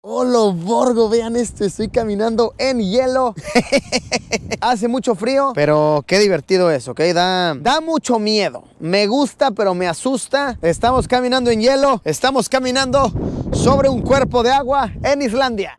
Hola, Borgo, vean esto, estoy caminando en hielo. Hace mucho frío, pero qué divertido es, ¿ok? Da mucho miedo. Me gusta, pero me asusta. Estamos caminando en hielo, estamos caminando sobre un cuerpo de agua en Islandia.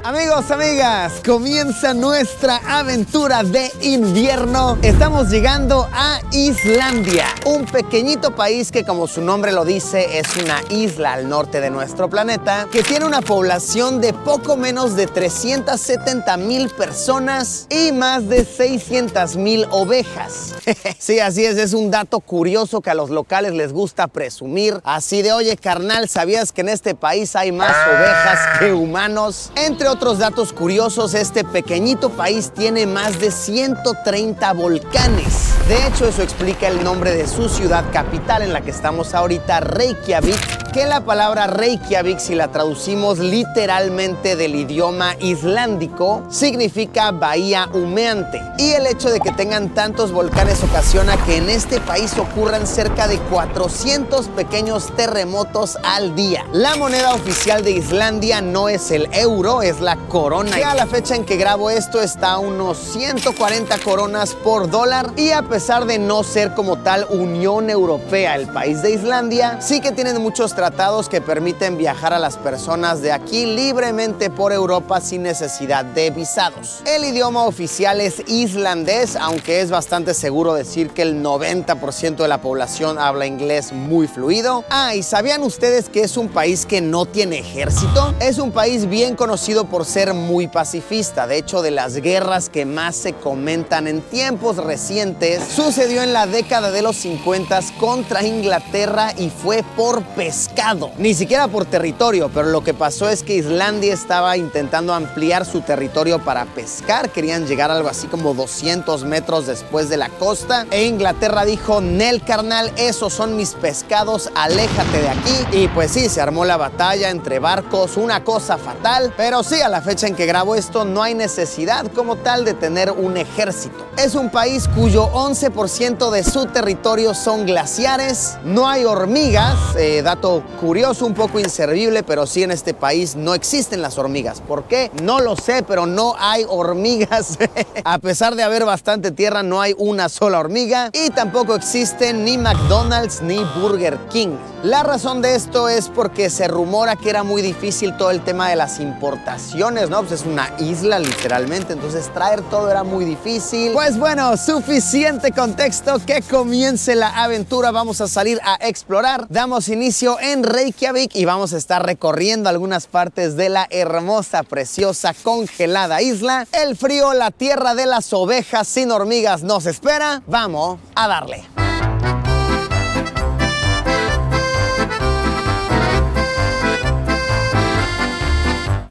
Amigos, amigas, comienza nuestra aventura de invierno. Estamos llegando a Islandia, un pequeñito país que, como su nombre lo dice, es una isla al norte de nuestro planeta, que tiene una población de poco menos de 370,000 personas y más de 600,000 ovejas. Sí, así es un dato curioso que a los locales les gusta presumir. Así de, oye, carnal, ¿sabías que en este país hay más ovejas que humanos? Entre otros datos curiosos, este pequeñito país tiene más de 130 volcanes. De hecho, eso explica el nombre de su ciudad capital en la que estamos ahorita, Reykjavik, que la palabra Reykjavik, si la traducimos literalmente del idioma islandico, significa bahía humeante. Y el hecho de que tengan tantos volcanes ocasiona que en este país ocurran cerca de 400 pequeños terremotos al día. La moneda oficial de Islandia no es el euro, es la corona. Y a la fecha en que grabo esto está a unos 140 coronas por dólar. Y a pesar de no ser como tal Unión Europea el país de Islandia, sí que tienen muchos tratados que permiten viajar a las personas de aquí libremente por Europa sin necesidad de visados. El idioma oficial es islandés, aunque es bastante seguro decir que el 90% de la población habla inglés muy fluido. ¿Y sabían ustedes que es un país que no tiene ejército? Es un país bien conocido por ser muy pacifista. De hecho, de las guerras que más se comentan en tiempos recientes, sucedió en la década de los 50 contra Inglaterra y fue por pescado. Ni siquiera por territorio, pero lo que pasó es que Islandia estaba intentando ampliar su territorio para pescar. Querían llegar a algo así como 200 metros después de la costa. E Inglaterra dijo, Nel, carnal, esos son mis pescados, aléjate de aquí. Y pues sí, se armó la batalla entre barcos, una cosa fatal. Pero sí, a la fecha en que grabo esto, no hay necesidad como tal de tener un ejército. Es un país cuyo 11% de su territorio son glaciares. No hay hormigas, dato curioso, un poco inservible, pero sí en este país no existen las hormigas. ¿Por qué? No lo sé, pero no hay hormigas. A pesar de haber bastante tierra, no hay una sola hormiga. Y tampoco existen ni McDonald's ni Burger King. La razón de esto es porque se rumora que era muy difícil todo el tema de las importaciones, ¿no? Pues es una isla literalmente, entonces traer todo era muy difícil. Pues bueno, suficiente contexto, que comience la aventura. Vamos a salir a explorar. Damos inicio en Reykjavik y vamos a estar recorriendo algunas partes de la hermosa, preciosa, congelada isla. El frío, la tierra de las ovejas sin hormigas nos espera. Vamos a darle.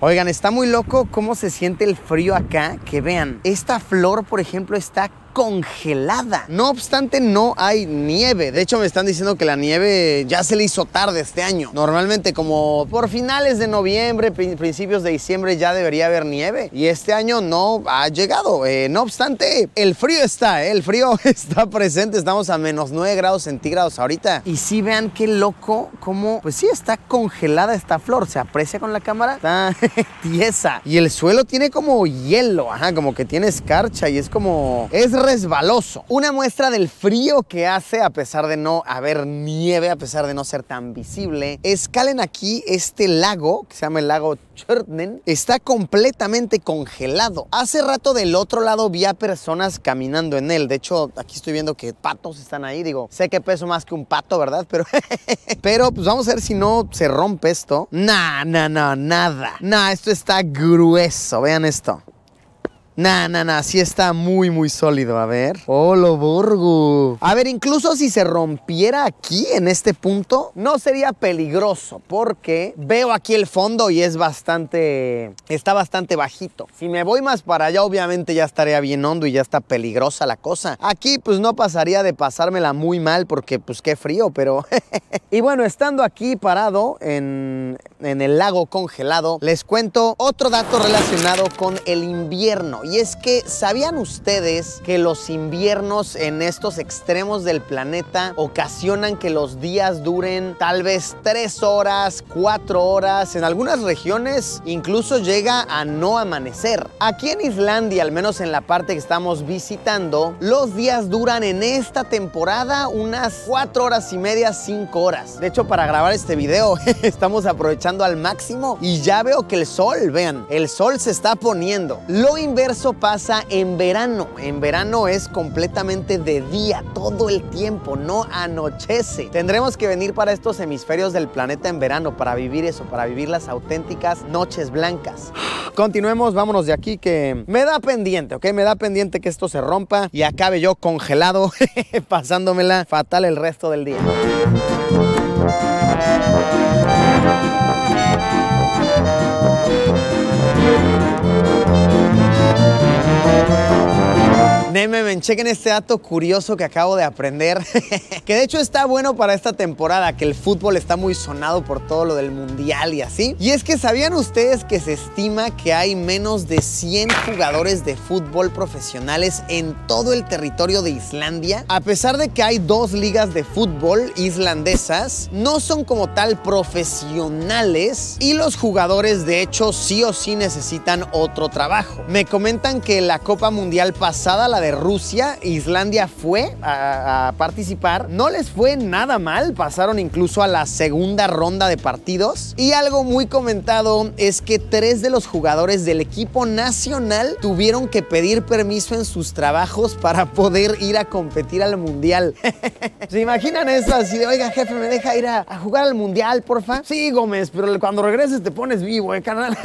Oigan, está muy loco cómo se siente el frío acá, que vean, esta flor, por ejemplo, está congelada. No obstante, no hay nieve. De hecho, me están diciendo que la nieve ya se le hizo tarde este año. Normalmente, como por finales de noviembre, principios de diciembre, ya debería haber nieve. Y este año no ha llegado. No obstante, el frío está presente. Estamos a menos 9 grados centígrados ahorita. Y sí, vean qué loco cómo, pues sí, está congelada esta flor. ¿Se aprecia con la cámara? Está tiesa. Y el suelo tiene como hielo, como que tiene escarcha y es como... es resbaloso. Una muestra del frío que hace a pesar de no haber nieve, a pesar de no ser tan visible. Escalen aquí este lago, que se llama el lago Tjörnen. Está completamente congelado. Hace rato del otro lado vi a personas caminando en él. De hecho, aquí estoy viendo que patos están ahí. Digo, sé que peso más que un pato, ¿verdad? Pero pues vamos a ver si no se rompe esto. Nada. Esto está grueso. Vean esto. Nah, sí está muy sólido. A ver. ¡Oh, lo borgo! A ver, incluso si se rompiera aquí, en este punto, no sería peligroso, porque veo aquí el fondo y está bastante bajito. Si me voy más para allá, obviamente ya estaría bien hondo y ya está peligrosa la cosa. Aquí, pues no pasaría de pasármela muy mal, porque pues qué frío, pero... Y bueno, estando aquí parado en el lago congelado, les cuento otro dato relacionado con el invierno. Y es que, ¿sabían ustedes que los inviernos en estos extremos del planeta ocasionan que los días duren tal vez 3 horas, 4 horas? En algunas regiones incluso llega a no amanecer. Aquí en Islandia, al menos en la parte que estamos visitando, los días duran en esta temporada unas 4 horas y media, 5 horas. De hecho, para grabar este video estamos aprovechando al máximo y ya veo que el sol, vean, el sol se está poniendo. Lo inverso pasa en verano. En verano es completamente de día todo el tiempo, no anochece. Tendremos que venir para estos hemisferios del planeta en verano para vivir eso, para vivir las auténticas noches blancas. Continuemos, vámonos de aquí, que me da pendiente, ¿ok? Me da pendiente que esto se rompa y acabe yo congelado pasándomela fatal el resto del día. Nemen, chequen este dato curioso que acabo de aprender, que de hecho está bueno para esta temporada, que el fútbol está muy sonado por todo lo del mundial y así. Y es que, ¿sabían ustedes que se estima que hay menos de 100 jugadores de fútbol profesionales en todo el territorio de Islandia? A pesar de que hay 2 ligas de fútbol islandesas, no son como tal profesionales y los jugadores de hecho sí o sí necesitan otro trabajo. Me comentan que la Copa Mundial pasada, la de Rusia, Islandia fue a participar. No les fue nada mal, pasaron incluso a la segunda ronda de partidos. Y algo muy comentado es que 3 de los jugadores del equipo nacional tuvieron que pedir permiso en sus trabajos para poder ir a competir al mundial. ¿Se imaginan eso? Así de, oiga, jefe, ¿me deja ir a jugar al mundial, porfa? Sí, Gómez, pero cuando regreses te pones vivo, carnal.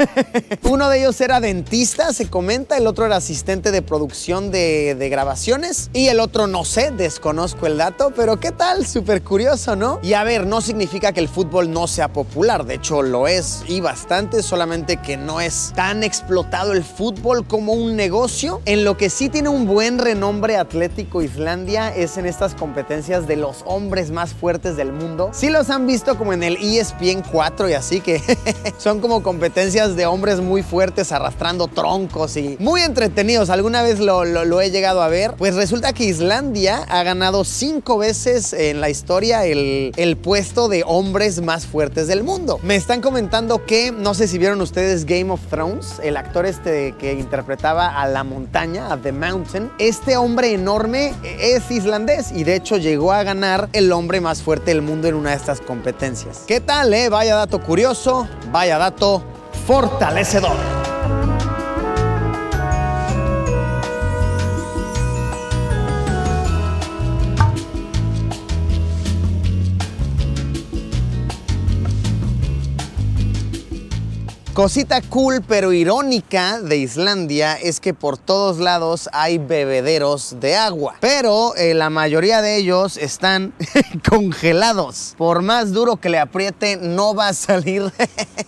Uno de ellos era dentista, se comenta, el otro era asistente de producción de grabaciones y el otro no sé, desconozco el dato, pero ¿qué tal? Súper curioso, ¿no? Y a ver, no significa que el fútbol no sea popular, de hecho lo es y bastante, solamente que no es tan explotado el fútbol como un negocio. En lo que sí tiene un buen renombre atlético Islandia es en estas competencias de los hombres más fuertes del mundo. Sí los han visto como en el ESPN 4 y así, que son como competencias de hombres muy fuertes arrastrando troncos y muy entretenidos. Alguna vez lo he llegado a ver. Pues resulta que Islandia ha ganado 5 veces en la historia el puesto de hombres más fuertes del mundo. Me están comentando que, no sé si vieron ustedes Game of Thrones, el actor que interpretaba a la montaña, a The Mountain, este hombre enorme es islandés y de hecho llegó a ganar el hombre más fuerte del mundo en una de estas competencias. ¿Qué tal, Vaya dato curioso, vaya dato fortalecedor. Cosita cool pero irónica de Islandia es que por todos lados hay bebederos de agua, pero la mayoría de ellos están congelados. Por más duro que le apriete, no va a salir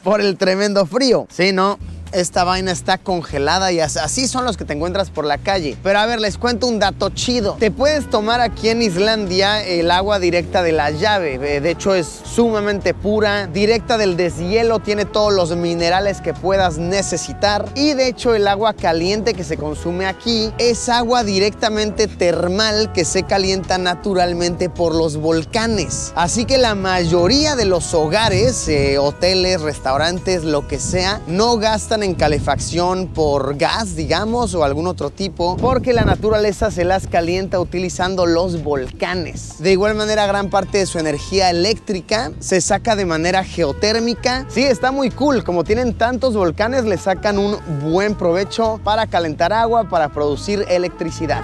por el tremendo frío. Sí, ¿no? Esta vaina está congelada y así son los que te encuentras por la calle. Pero a ver, les cuento un dato chido. Te puedes tomar aquí en Islandia el agua directa de la llave. De hecho, es sumamente pura, directa del deshielo, tiene todos los minerales que puedas necesitar. Y de hecho, el agua caliente que se consume aquí es agua directamente termal que se calienta naturalmente por los volcanes. Así que la mayoría de los hogares, hoteles, restaurantes, lo que sea, no gastan en calefacción por gas, digamos, o algún otro tipo, porque la naturaleza se las calienta utilizando los volcanes. De igual manera, gran parte de su energía eléctrica se saca de manera geotérmica. Sí, está muy cool. Como tienen tantos volcanes, le sacan un buen provecho para calentar agua, para producir electricidad.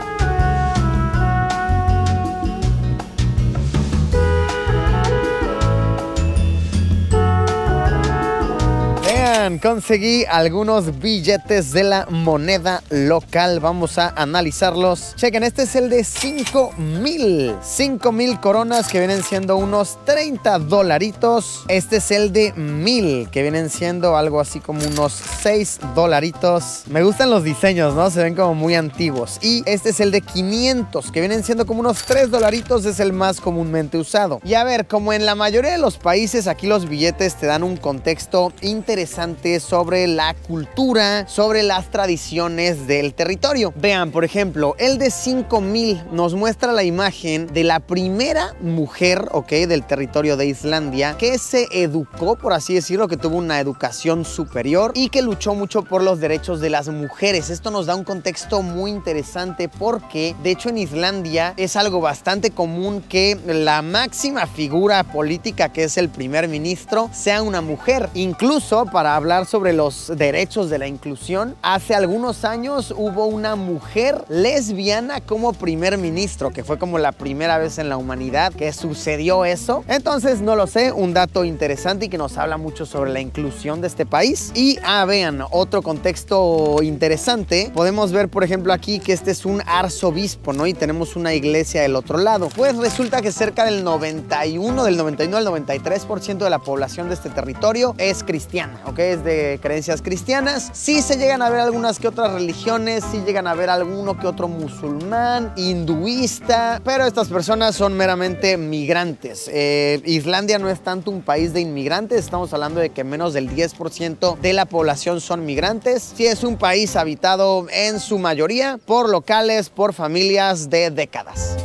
Vean, conseguí algunos billetes de la moneda local. Vamos a analizarlos. Chequen, este es el de 5,000. 5,000 coronas, que vienen siendo unos 30 dolaritos. Este es el de 1,000, que vienen siendo algo así como unos 6 dolaritos. Me gustan los diseños, ¿no? Se ven como muy antiguos. Y este es el de 500, que vienen siendo como unos 3 dolaritos. Es el más comúnmente usado. Y a ver, como en la mayoría de los países, aquí los billetes te dan un contexto interesante sobre la cultura, sobre las tradiciones del territorio. Vean, por ejemplo, el de 5,000 nos muestra la imagen de la primera mujer, ok, del territorio de Islandia, que se educó, por así decirlo, que tuvo una educación superior y que luchó mucho por los derechos de las mujeres. Esto nos da un contexto muy interesante porque, de hecho, en Islandia es algo bastante común que la máxima figura política, que es el primer ministro, sea una mujer. Incluso para hablar sobre los derechos de la inclusión, hace algunos años hubo una mujer lesbiana como primer ministro, que fue como la primera vez en la humanidad que sucedió eso. Entonces, no lo sé, un dato interesante y que nos habla mucho sobre la inclusión de este país. Y vean, otro contexto interesante, podemos ver por ejemplo aquí que este es un arzobispo, ¿no? Y tenemos una iglesia del otro lado. Pues resulta que cerca del 91 al 93% de la población de este territorio es cristiana, ¿ok? Es de creencias cristianas. Sí se llegan a ver algunas que otras religiones, sí llegan a ver alguno que otro musulmán, hinduista, pero estas personas son meramente migrantes. Islandia no es tanto un país de inmigrantes, estamos hablando de que menos del 10% de la población son migrantes. Sí es un país habitado en su mayoría por locales, por familias de décadas.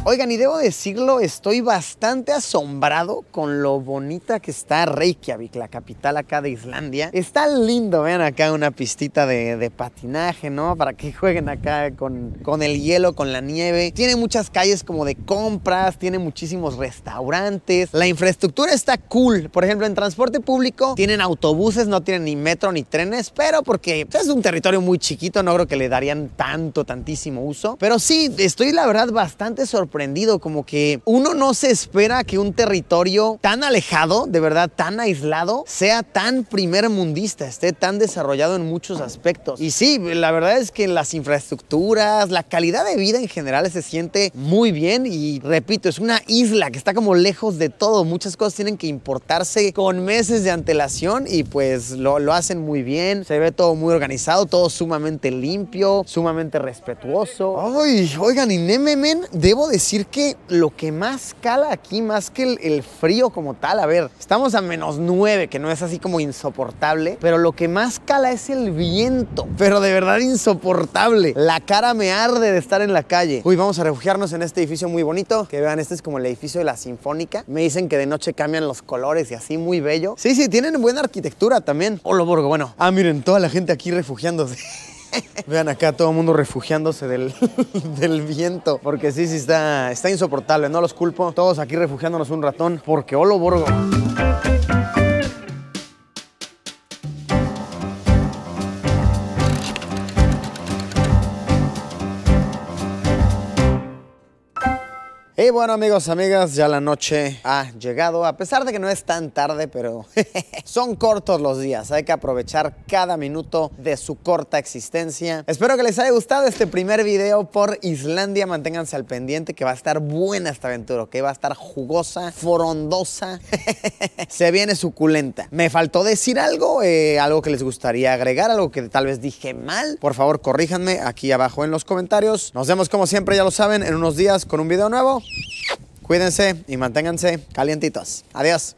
Oigan, y debo decirlo, estoy bastante asombrado con lo bonita que está Reykjavik, la capital acá de Islandia. Está lindo, vean acá una pistita de patinaje, ¿no? Para que jueguen acá con el hielo, con la nieve. Tiene muchas calles como de compras, tiene muchísimos restaurantes. La infraestructura está cool. Por ejemplo, en transporte público tienen autobuses, no tienen ni metro ni trenes, pero porque es un territorio muy chiquito, no creo que le darían tantísimo uso. Pero sí, estoy la verdad bastante sorprendido, como que uno no se espera que un territorio tan alejado, de verdad tan aislado, sea tan primermundista, esté tan desarrollado en muchos aspectos. Y sí, la verdad es que las infraestructuras, la calidad de vida en general se siente muy bien y repito, es una isla que está como lejos de todo. Muchas cosas tienen que importarse con meses de antelación y pues lo hacen muy bien. Se ve todo muy organizado, todo sumamente limpio, sumamente respetuoso. Ay, oigan, y Nememen, debo decir que lo que más cala aquí, más que el frío como tal, a ver, estamos a -9, que no es así como insoportable, pero lo que más cala es el viento, pero de verdad insoportable. La cara me arde de estar en la calle. Uy, vamos a refugiarnos en este edificio muy bonito, que vean, este es como el edificio de la Sinfónica. Me dicen que de noche cambian los colores y así, muy bello. Sí, tienen buena arquitectura también. Hola, Borgo, bueno. Miren, toda la gente aquí refugiándose. Vean acá todo el mundo refugiándose del viento, porque sí está insoportable, no los culpo. Todos aquí refugiándonos un ratón, porque holo Borgo. Y bueno, amigos, amigas, ya la noche ha llegado, a pesar de que no es tan tarde, pero son cortos los días, hay que aprovechar cada minuto de su corta existencia. Espero que les haya gustado este primer video por Islandia, manténganse al pendiente que va a estar buena esta aventura, que va a estar jugosa, frondosa, se viene suculenta. Me faltó decir algo, algo que les gustaría agregar, algo que tal vez dije mal, por favor corríjanme aquí abajo en los comentarios. Nos vemos como siempre, ya lo saben, en unos días con un video nuevo. Cuídense y manténganse calientitos. Adiós.